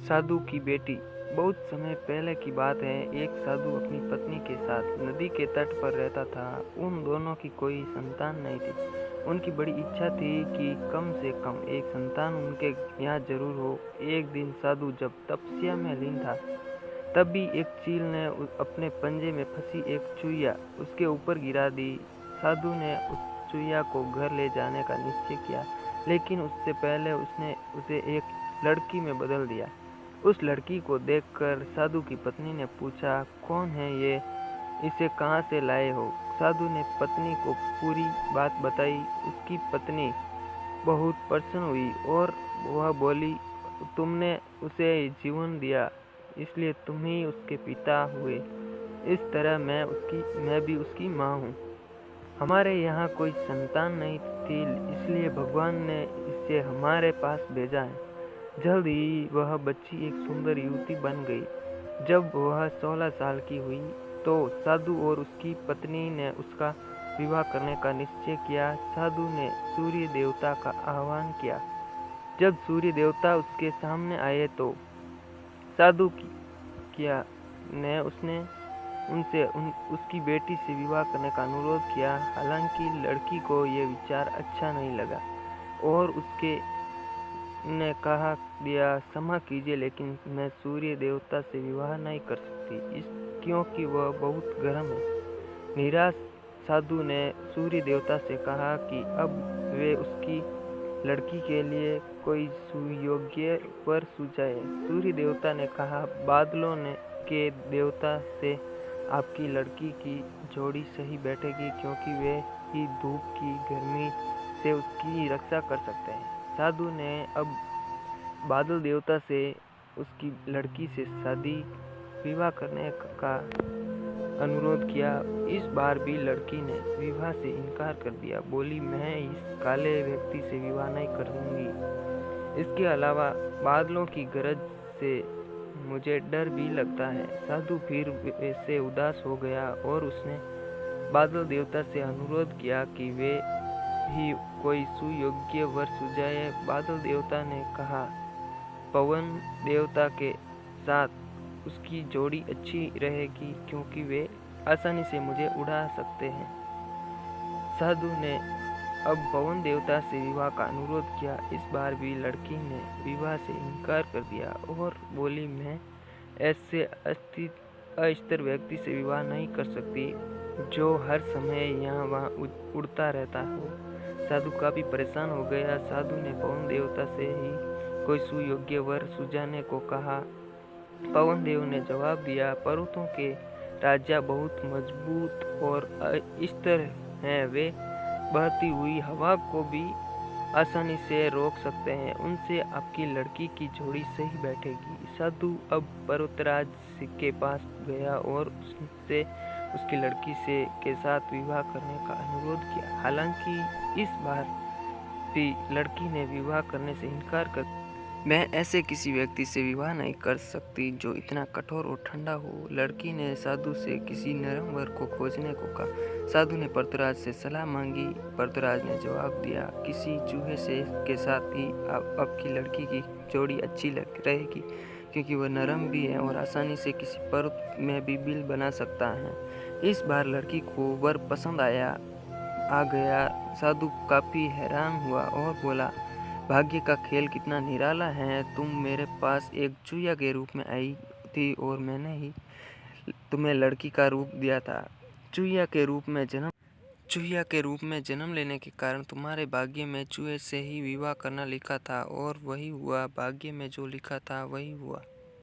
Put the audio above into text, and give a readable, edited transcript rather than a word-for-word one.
साधु की बेटी। बहुत समय पहले की बात है। एक साधु अपनी पत्नी के साथ नदी के तट पर रहता था। उन दोनों की कोई संतान नहीं थी। उनकी बड़ी इच्छा थी कि कम से कम एक संतान उनके यहाँ जरूर हो। एक दिन साधु जब तपस्या में लीन था, तभी एक चील ने अपने पंजे में फंसी एक चुहिया उसके ऊपर गिरा दी। साधु ने उस चुहिया को घर ले जाने का निश्चय किया, लेकिन उससे पहले उसने उसे एक लड़की में बदल दिया। उस लड़की को देखकर साधु की पत्नी ने पूछा, कौन है ये, इसे कहाँ से लाए हो? साधु ने पत्नी को पूरी बात बताई। उसकी पत्नी बहुत प्रसन्न हुई और वह बोली, तुमने उसे जीवन दिया, इसलिए तुम ही उसके पिता हुए। इस तरह मैं भी उसकी माँ हूँ। हमारे यहाँ कोई संतान नहीं थी, इसलिए भगवान ने इसे हमारे पास भेजा है। जल्द ही वह बच्ची एक सुंदर युवती बन गई। जब वह 16 साल की हुई तो साधु और उसकी पत्नी ने उसका विवाह करने का निश्चय किया। साधु ने सूर्य देवता का आह्वान किया। जब सूर्य देवता उसके सामने आए तो साधु किया ने उसने उनसे उसकी बेटी से विवाह करने का अनुरोध किया। हालांकि लड़की को यह विचार अच्छा नहीं लगा और उसके ने कहा दिया, क्षमा कीजिए, लेकिन मैं सूर्य देवता से विवाह नहीं कर सकती, क्योंकि वह बहुत गर्म है। निराश साधु ने सूर्य देवता से कहा कि अब वे उसकी लड़की के लिए कोई सुयोग्य वर सुझाए। सूर्य देवता ने कहा, बादलों के देवता से आपकी लड़की की जोड़ी सही बैठेगी, क्योंकि वे ही धूप की गर्मी से उसकी रक्षा कर सकते हैं। साधु ने अब बादल देवता से उसकी लड़की से शादी विवाह करने का अनुरोध किया। इस बार भी लड़की ने विवाह से इनकार कर दिया। बोली, मैं इस काले व्यक्ति से विवाह नहीं करूंगी। इसके अलावा बादलों की गरज से मुझे डर भी लगता है। साधु फिर से उदास हो गया और उसने बादल देवता से अनुरोध किया कि वे ही कोई सुयोग्य वर सुझाए। बादल देवता ने कहा, पवन देवता के साथ उसकी जोड़ी अच्छी रहेगी, क्योंकि वे आसानी से मुझे उड़ा सकते हैं। साधु ने अब पवन देवता से विवाह का अनुरोध किया। इस बार भी लड़की ने विवाह से इनकार कर दिया और बोली, मैं ऐसे अस्थिर व्यक्ति से विवाह नहीं कर सकती जो हर समय यहाँ वहाँ उड़ता रहता हो। साधु काफी परेशान हो गया। साधु ने पवन देवता से ही कोई सुयोग्य वर सुझाने को कहा। पवन देव ने जवाब दिया, पर्वतों के राजा बहुत मजबूत और अस्थिर हैं। वे बहती हुई हवा को भी आसानी से रोक सकते हैं। उनसे आपकी लड़की की जोड़ी सही बैठेगी। साधु अब पर्वतराज के पास गया और उससे उसकी लड़की के साथ विवाह करने का अनुरोध किया। हालांकि इस बार भी लड़की ने विवाह करने से इनकार कर, मैं ऐसे किसी व्यक्ति से विवाह नहीं कर सकती जो इतना कठोर और ठंडा हो। लड़की ने साधु से किसी नरम वर को खोजने को कहा। साधु ने पर्वतराज से सलाह मांगी। पर्वतराज ने जवाब दिया, किसी चूहे के साथ ही आपकी लड़की की जोड़ी अच्छी रहेगी, क्योंकि वह नरम भी है और आसानी से किसी पर्वत में भी बिल बना सकता है। इस बार लड़की को वर पसंद आ गया। साधु काफी हैरान हुआ और बोला, भाग्य का खेल कितना निराला है। तुम मेरे पास एक चूहिया के रूप में आई थी और मैंने ही तुम्हें लड़की का रूप दिया था। चूहिया के रूप में जन्म लेने के कारण तुम्हारे भाग्य में चूहे से ही विवाह करना लिखा था और वही हुआ। भाग्य में जो लिखा था वही हुआ।